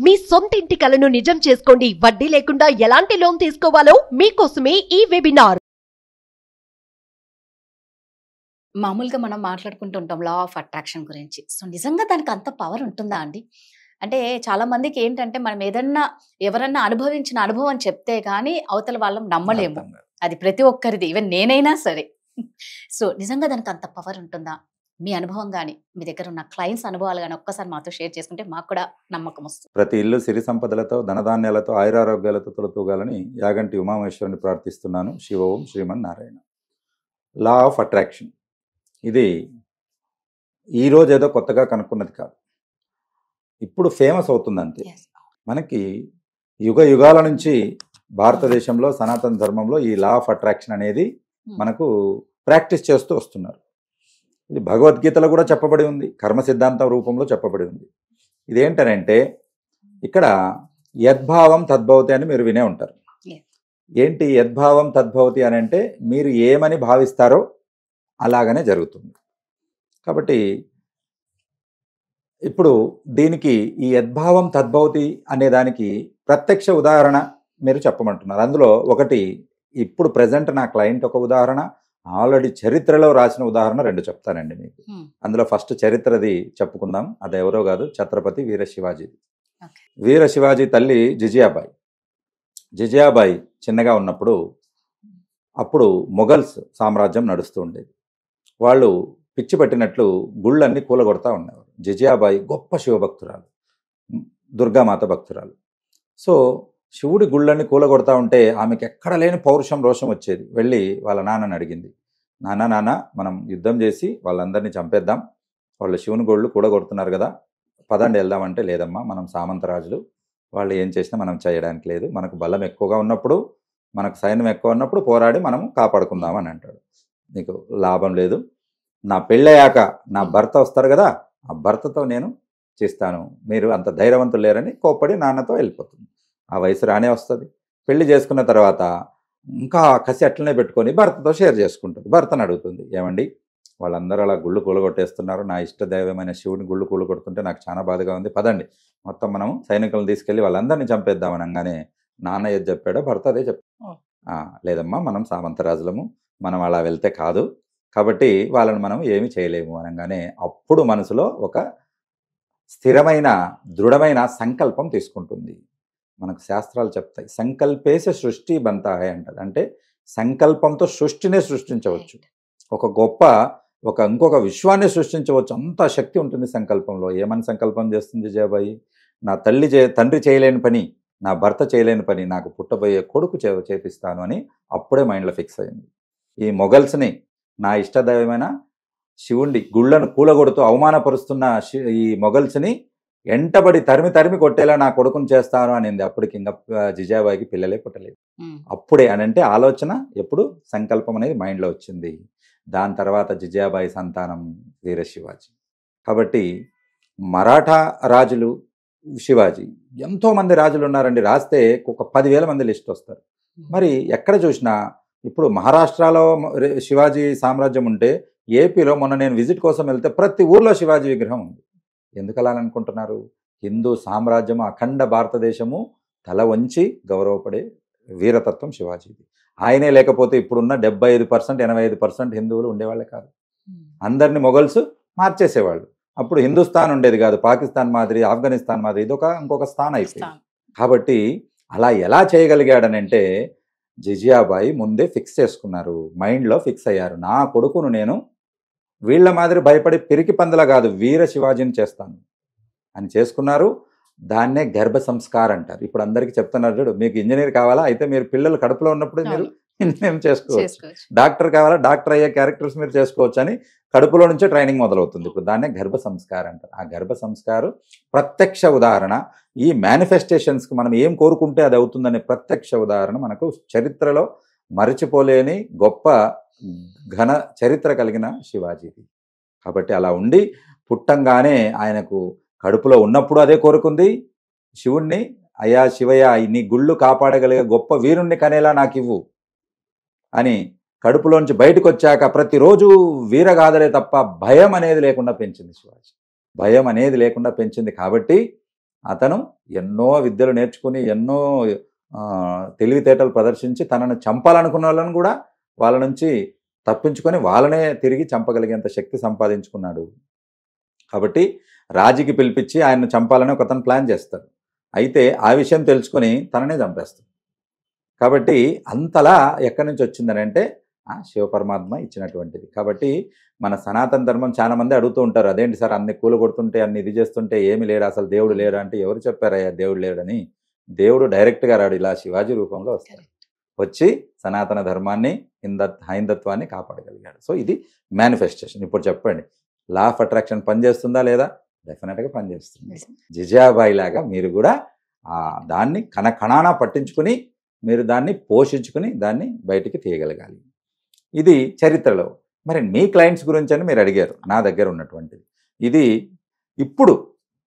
మీ సొంత ఇంటి కలను నిజం చేసుకోండి. వడ్డీ లేకుండా ఎలాంటి లోన్ తీసుకోవాలో మీకోసమే ఈ వెబినార్. మామూలుగా మనం మాట్లాడుకుంటుంటాం లా ఆఫ్ అట్రాక్షన్ గురించి. సో నిజంగా దానికి అంత పవర్ ఉంటుందా అండి? అంటే చాలా మందికి ఏంటంటే మనం ఏదన్నా ఎవరన్నా అనుభవించిన అనుభవం చెప్తే కానీ అవతల వాళ్ళం నమ్మలేము. అది ప్రతి ఒక్కరిది, ఈవెన్ నేనైనా సరే. సో నిజంగా దానికి అంత పవర్ ఉంటుందా? మీ అనుభవం కానీ మీ దగ్గర ఉన్న క్లయింట్స్ అనుభవాలు కానీ ఒక్కసారి మాతో షేర్ చేసుకుంటే మాకు కూడా నమ్మకం వస్తుంది. ప్రతి ఇల్లు సిరి సంపదలతో ధనధాన్యాలతో ఆయురారోగ్యాలతో తొలతూగాలని యాగంటి ఉమామేశ్వరుని ప్రార్థిస్తున్నాను. శివ ఓం Shriman Narayana. Law of attraction ఇది ఈరోజు ఏదో కొత్తగా కనుక్కున్నది కాదు, ఇప్పుడు ఫేమస్ అవుతుంది అంతే. మనకి యుగ యుగాల నుంచి భారతదేశంలో సనాతన ధర్మంలో ఈ లా ఆఫ్ అట్రాక్షన్ అనేది మనకు ప్రాక్టీస్ చేస్తూ వస్తున్నారు. ఇది భగవద్గీతలో కూడా చెప్పబడి ఉంది, కర్మ సిద్ధాంతం రూపంలో చెప్పబడి ఉంది. ఇదేంటనంటే ఇక్కడ యద్భావం తద్భవతి అని మీరు వినే ఉంటారు. ఏంటి యద్భావం తద్భవతి అని అంటే మీరు ఏమని భావిస్తారో అలాగనే జరుగుతుంది. కాబట్టి ఇప్పుడు దీనికి ఈ యద్భావం తద్భవతి అనే దానికి ప్రత్యక్ష ఉదాహరణ మీరు చెప్పమంటున్నారు. అందులో ఒకటి ఇప్పుడు ప్రజెంట్ నా క్లయింట్ ఒక ఉదాహరణ, ఆల్రెడీ చరిత్రలో రాసిన ఉదాహరణ రెండు చెప్తానండి మీకు. అందులో ఫస్ట్ చరిత్రది చెప్పుకుందాం. అది ఎవరో కాదు, ఛత్రపతి వీర శివాజీ. వీర శివాజీ తల్లి జిజియాబాయి. జిజియాబాయి చిన్నగా ఉన్నప్పుడు అప్పుడు మొఘల్స్ సామ్రాజ్యం నడుస్తూ ఉండేది. వాళ్ళు పిచ్చి పట్టినట్లు గుళ్ళన్నీ కూలగొడతా ఉండేవారు. జిజియాబాయి గొప్ప శివభక్తురాలు, దుర్గామాత భక్తురాలు. సో శివుడి గుళ్ళన్నీ కూలగొడతా ఉంటే ఆమెకి ఎక్కడ లేని పౌరుషం రోషం వచ్చేది. వెళ్ళి వాళ్ళ నాన్నని అడిగింది, నాన్న మనం యుద్ధం చేసి వాళ్ళందరినీ చంపేద్దాం, వాళ్ళు శివుని గుళ్ళు కూడగొడుతున్నారు కదా, పదండి వెళ్దామంటే లేదమ్మా, మనం సామంతరాజులు, వాళ్ళు ఏం చేసినా మనం చేయడానికి లేదు, మనకు బలం ఎక్కువగా ఉన్నప్పుడు మనకు సైన్యం ఎక్కువ ఉన్నప్పుడు పోరాడి మనం కాపాడుకుందామని అంటాడు. నీకు లాభం లేదు, నా పెళ్ళయ్యాక నా భర్త వస్తారు కదా, ఆ భర్తతో నేను చేస్తాను, మీరు అంత ధైర్యవంతులు లేరని కోప్పడి నాన్నతో వెళ్ళిపోతుంది. ఆ వయసు రానే వస్తుంది. పెళ్లి చేసుకున్న తర్వాత ఇంకా కసి అట్లనే పెట్టుకొని భర్తతో షేర్ చేసుకుంటుంది. భర్తను అడుగుతుంది, ఏమండి వాళ్ళందరూ అలా గుళ్ళు కూలగొట్టేస్తున్నారు, నా ఇష్టదైవమైన శివుని గుళ్ళు కూలగొడుతుంటే నాకు చాలా బాధగా ఉంది, పదండి మొత్తం మనం సైనికులను తీసుకెళ్ళి వాళ్ళందరినీ చంపేద్దామని అనగానే నాన్న ఏది చెప్పాడో భర్త అదే చెప్పాడు. లేదమ్మా, మనం సామంతరాజులము, మనం అలా వెళ్తే కాదు, కాబట్టి వాళ్ళని మనం ఏమి చేయలేము అనగానే అప్పుడు మనసులో ఒక స్థిరమైన దృఢమైన సంకల్పం తీసుకుంటుంది. మనకు శాస్త్రాలు చెప్తాయి, సంకల్పేస సృష్టి బంతాహే అంటారు. అంటే సంకల్పంతో సృష్టినే సృష్టించవచ్చు, ఒక గొప్ప ఇంకొక విశ్వాన్ని సృష్టించవచ్చు, అంత శక్తి ఉంటుంది సంకల్పంలో. ఏమని సంకల్పం చేస్తుంది జిజాబాయి? నా తండ్రి చేయలేని పని, నా భర్త చేయలేని పని నాకు పుట్టబోయే కొడుకు చేపిస్తాను అని అప్పుడే మైండ్లో ఫిక్స్ అయింది. ఈ మొఘల్స్ని, నా ఇష్టదైవమైన శివుండి గుళ్ళను కూలగొడుతూ అవమానపరుస్తున్న ఈ మొఘల్స్ని ఎంటబడి తరిమి కొట్టేలా నా కొడుకుని చేస్తాను అనింది. అప్పటికి ఇంకా జిజాబాయికి పిల్లలే పుట్టలేదు. అప్పుడే అని అంటే ఆలోచన ఎప్పుడు సంకల్పం అనేది మైండ్లో వచ్చింది. దాని తర్వాత జిజాబాయి సంతానం వీర శివాజీ. కాబట్టి మరాఠా రాజులు, శివాజీ, ఎంతోమంది రాజులు ఉన్నారండి. రాస్తే ఒక 10,000 మంది లిస్ట్ వస్తారు. మరి ఎక్కడ చూసినా ఇప్పుడు మహారాష్ట్రలో శివాజీ సామ్రాజ్యం ఉంటే ఏపీలో మొన్న నేను విజిట్ కోసం వెళ్తే ప్రతి ఊర్లో శివాజీ విగ్రహం ఉంది. ఎందుకు అలా అనుకుంటున్నారు? హిందూ సామ్రాజ్యము, అఖండ భారతదేశము తల వంచి గౌరవపడే వీరతత్వం శివాజీది. ఆయనే లేకపోతే ఇప్పుడున్న 75% 85% హిందువులు ఉండేవాళ్ళే కాదు. అందరినీ మొఘల్స్ మార్చేసేవాళ్ళు. అప్పుడు హిందుస్థాన్ ఉండేది కాదు, పాకిస్తాన్ మాదిరి, ఆఫ్ఘనిస్తాన్ మాదిరి ఇంకొక స్థానం అయిపోయింది. కాబట్టి అలా ఎలా చేయగలిగాడనంటే జిజియాబాయి ముందే ఫిక్స్ చేసుకున్నారు, మైండ్లో ఫిక్స్ అయ్యారు, నా కొడుకును నేను వీళ్ళ మాదిరి భయపడి పిరికి పందల కాదు, వీర శివాజీని చేస్తాను అని చేసుకున్నారు. దాన్నే గర్భ సంస్కార్ అంటారు. ఇప్పుడు అందరికీ చెప్తున్నారు, చూడు, మీకు ఇంజనీర్ కావాలా, అయితే మీరు పిల్లలు కడుపులో ఉన్నప్పుడు మీరు ఇంజనీర్ చేసుకోవచ్చు, డాక్టర్ కావాలా, డాక్టర్ అయ్యే క్యారెక్టర్స్ మీరు చేసుకోవచ్చు అని కడుపులో నుంచే ట్రైనింగ్ మొదలవుతుంది. ఇప్పుడు దాన్నే గర్భ సంస్కార్ అంటారు. ఆ గర్భ సంస్కారం ప్రత్యక్ష ఉదాహరణ. ఈ మేనిఫెస్టేషన్స్కి మనం ఏం కోరుకుంటే అది అవుతుందనే ప్రత్యక్ష ఉదాహరణ మనకు చరిత్రలో మరచిపోలేని గొప్ప ఘన చరిత్ర కలిగిన శివాజీది. కాబట్టి అలా ఉండి పుట్టంగానే ఆయనకు కడుపులో ఉన్నప్పుడు అదే కోరుకుంది, శివుణ్ణి, అయ్యా శివయ్య, నీ గుళ్ళు కాపాడగలిగే గొప్ప వీరుణ్ణి కనేలా నాకు ఇవ్వు అని కడుపులోంచి బయటకు వచ్చాక ప్రతిరోజు వీరగాథలే తప్ప భయం అనేది లేకుండా పెంచింది శివాజీ. భయం అనేది లేకుండా పెంచింది. కాబట్టి అతను ఎన్నో విద్యలు నేర్చుకుని ఎన్నో తెలివితేటలు ప్రదర్శించి తనను చంపాలనుకున్న వాళ్ళని కూడా వాళ్ళ నుంచి తప్పించుకొని వాళ్ళనే తిరిగి చంపగలిగేంత శక్తి సంపాదించుకున్నాడు. కాబట్టి రాజుకి పిలిపించి ఆయన్ను చంపాలని ఒక అతను ప్లాన్ చేస్తాడు. అయితే ఆ విషయం తెలుసుకొని తననే చంపేస్తాడు. కాబట్టి అంతలా ఎక్కడి నుంచి వచ్చిందని అంటే శివపరమాత్మ ఇచ్చినటువంటిది. కాబట్టి మన సనాతన ధర్మం చాలా మంది అడుగుతూ ఉంటారు, అదేంటి సార్ అన్ని కూలగొడుతుంటే అన్ని ఇది చేస్తుంటే ఏమి లేడు, అసలు దేవుడు లేడు అంటే ఎవరు చెప్పారయ్యా దేవుడు లేడని? దేవుడు డైరెక్ట్గా రాడు, ఇలా శివాజీ రూపంలో వస్తాడు. వచ్చి సనాతన ధర్మాన్ని హైందత్వాన్ని కాపాడగలిగాడు. సో ఇది మేనిఫెస్టేషన్. ఇప్పుడు చెప్పండి, లా ఆఫ్ అట్రాక్షన్ పనిచేస్తుందా లేదా? డెఫినెట్గా పనిచేస్తుంది. జిజాబాయి లాగా మీరు కూడా దాన్ని కణకణాన పట్టించుకుని మీరు దాన్ని పోషించుకుని దాన్ని బయటికి తీయగలగాలి. ఇది చరిత్రలో. మరి మీ క్లయింట్స్ గురించి అని మీరు అడిగారు, నా దగ్గర ఉన్నటువంటిది ఇది. ఇప్పుడు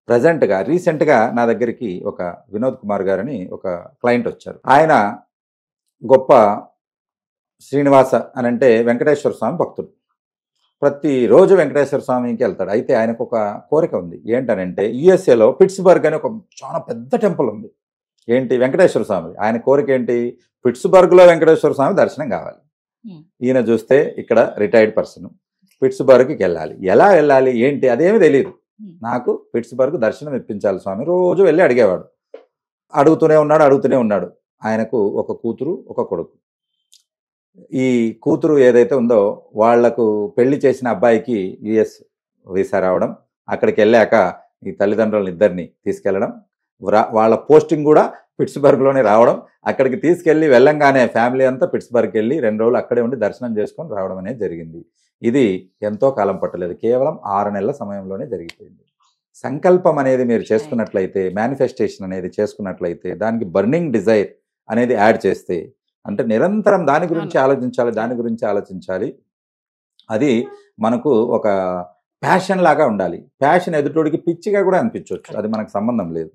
ప్రజెంట్గా రీసెంట్గా నా దగ్గరికి ఒక వినోద్ కుమార్ గారని ఒక క్లయింట్ వచ్చారు. ఆయన గొప్ప శ్రీనివాస అని అంటే వెంకటేశ్వర స్వామి భక్తుడు. ప్రతిరోజు వెంకటేశ్వర స్వామికి వెళ్తాడు. అయితే ఆయనకు ఒక కోరిక ఉంది. ఏంటనంటే యుఎస్ఏలో పిట్స్బర్గ్ అని ఒక చాలా పెద్ద టెంపుల్ ఉంది. ఏంటి? వెంకటేశ్వర స్వామి. ఆయన కోరిక ఏంటి? పిట్స్బర్గ్లో వెంకటేశ్వర స్వామి దర్శనం కావాలి. ఈయన చూస్తే ఇక్కడ రిటైర్డ్ పర్సన్, పిట్స్బర్గ్కి వెళ్ళాలి. ఎలా వెళ్ళాలి ఏంటి అదేమీ తెలియదు. నాకు పిట్స్బర్గ్ దర్శనం ఇప్పించాలి స్వామి. రోజు వెళ్ళి అడిగేవాడు. అడుగుతూనే ఉన్నాడు. ఆయనకు ఒక కూతురు ఒక కొడుకు. ఈ కూతురు ఏదైతే ఉందో వాళ్లకు పెళ్లి చేసిన అబ్బాయికి యుఎస్ వీసా రావడం, అక్కడికి వెళ్ళాక ఈ తల్లిదండ్రులను ఇద్దరిని తీసుకెళ్లడం, వాళ్ళ పోస్టింగ్ కూడా పిట్స్బర్గ్లోనే రావడం, అక్కడికి తీసుకెళ్లి వెళ్ళంగానే ఫ్యామిలీ అంతా పిట్స్బర్గ్కి వెళ్ళి 2 రోజులు అక్కడే ఉండి దర్శనం చేసుకొని రావడం అనేది జరిగింది. ఇది ఎంతో కాలం పట్టలేదు, కేవలం 6 నెలల సమయంలోనే జరిగిపోయింది. సంకల్పం అనేది మీరు చేసుకున్నట్లయితే, మేనిఫెస్టేషన్ అనేది చేసుకున్నట్లయితే, దానికి బర్నింగ్ డిజైర్ అనేది యాడ్ చేస్తే, అంటే నిరంతరం దాని గురించి ఆలోచించాలి. అది మనకు ఒక ప్యాషన్ లాగా ఉండాలి. ప్యాషన్ ఎదుటోడికి పిచ్చిగా కూడా అనిపించవచ్చు, అది మనకు సంబంధం లేదు.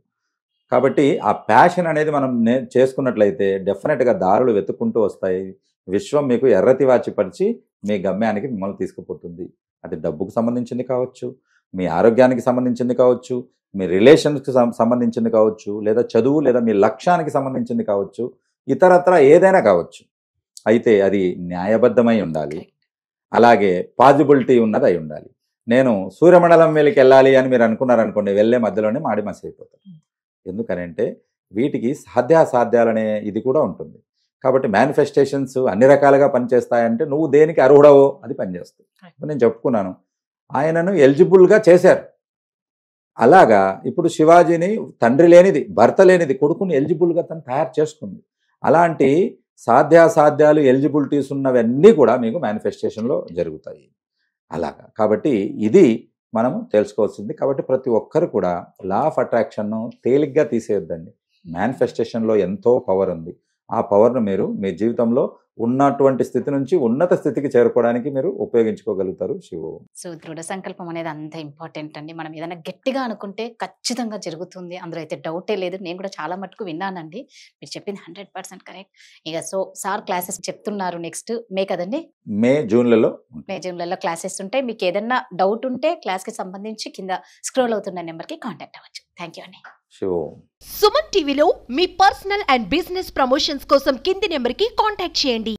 కాబట్టి ఆ ప్యాషన్ అనేది మనం చేసుకున్నట్లయితే డెఫినెట్గా దారులు వెతుక్కుంటూ వస్తాయి. విశ్వం మీకు ఎర్రతివాచి పరిచి మీ గమ్యానికి మిమ్మల్ని తీసుకుపోతుంది. అది డబ్బుకు సంబంధించింది కావచ్చు, మీ ఆరోగ్యానికి సంబంధించింది కావచ్చు, మీ రిలేషన్స్కి సంబంధించింది కావచ్చు, లేదా చదువు లేదా మీ లక్ష్యానికి సంబంధించింది కావచ్చు, ఇతరత్ర ఏదైనా కావచ్చు. అయితే అది న్యాయబద్ధమై ఉండాలి, అలాగే పాజిబిలిటీ ఉన్నది అయి ఉండాలి. నేను సూర్యమండలం మీదకి వెళ్ళాలి అని మీరు అనుకున్నారనుకోండి, వెళ్ళే మధ్యలోనే మాడి మసి అయిపోతారు. ఎందుకనంటే వీటికి సాధ్యాసాధ్యాలనే ఇది కూడా ఉంటుంది. కాబట్టి మేనిఫెస్టేషన్స్ అన్ని రకాలుగా పనిచేస్తాయంటే నువ్వు దేనికి అర్హుడవో అది పనిచేస్తుంది. నేను చెప్పుకున్నాను, ఆయనను ఎలిజిబుల్గా చేశారు. అలాగా ఇప్పుడు శివాజీని తండ్రి లేనిది, భర్త లేనిది కొడుకుని ఎలిజిబుల్గా తను తయారు చేసుకుంది. అలాంటి సాధ్యాసాధ్యాలు ఎలిజిబిలిటీస్ ఉన్నవన్నీ కూడా మీకు మేనిఫెస్టేషన్లో జరుగుతాయి. అలాగా కాబట్టి ఇది మనము తెలుసుకోవాల్సింది. కాబట్టి ప్రతి ఒక్కరు కూడా లా ఆఫ్ అట్రాక్షన్ను తేలిగ్గా తీసేయొద్దండి. మేనిఫెస్టేషన్లో ఎంతో పవర్ ఉంది. ఆ పవర్ను మీరు మీ జీవితంలో ఉన్నటువంటి స్థితి నుంచి ఉన్నత స్థితికి చేరుకోవడానికి మీరు ఉపయోగించుకోగలుగుతారు. శివు. సో దృఢ సంకల్పం అనేది అంత ఇంపార్టెంట్ అండి. మనం ఏదైనా గట్టిగా అనుకుంటే ఖచ్చితంగా జరుగుతుంది, అందులో అయితే డౌటే లేదు. నేను కూడా చాలా మటుకు విన్నానండి, మీరు చెప్పింది 100% కరెక్ట్. ఇక సో సార్ క్లాసెస్ చెప్తున్నారు నెక్స్ట్ మే కదండి, మే జూన్లలో క్లాసెస్ ఉంటాయి. మీకు ఏదైనా డౌట్ ఉంటే క్లాస్కి సంబంధించి కింద స్క్రోల్ అవుతున్న నెంబర్కి కాంటాక్ట్ అవ్వచ్చు. థ్యాంక్ యూ అండి. సుమన్ టీవీలో మీ పర్సనల్ అండ్ బిజినెస్ ప్రమోషన్స్ కోసం కింది నెంబర్కి కాంటాక్ట్ చేయండి.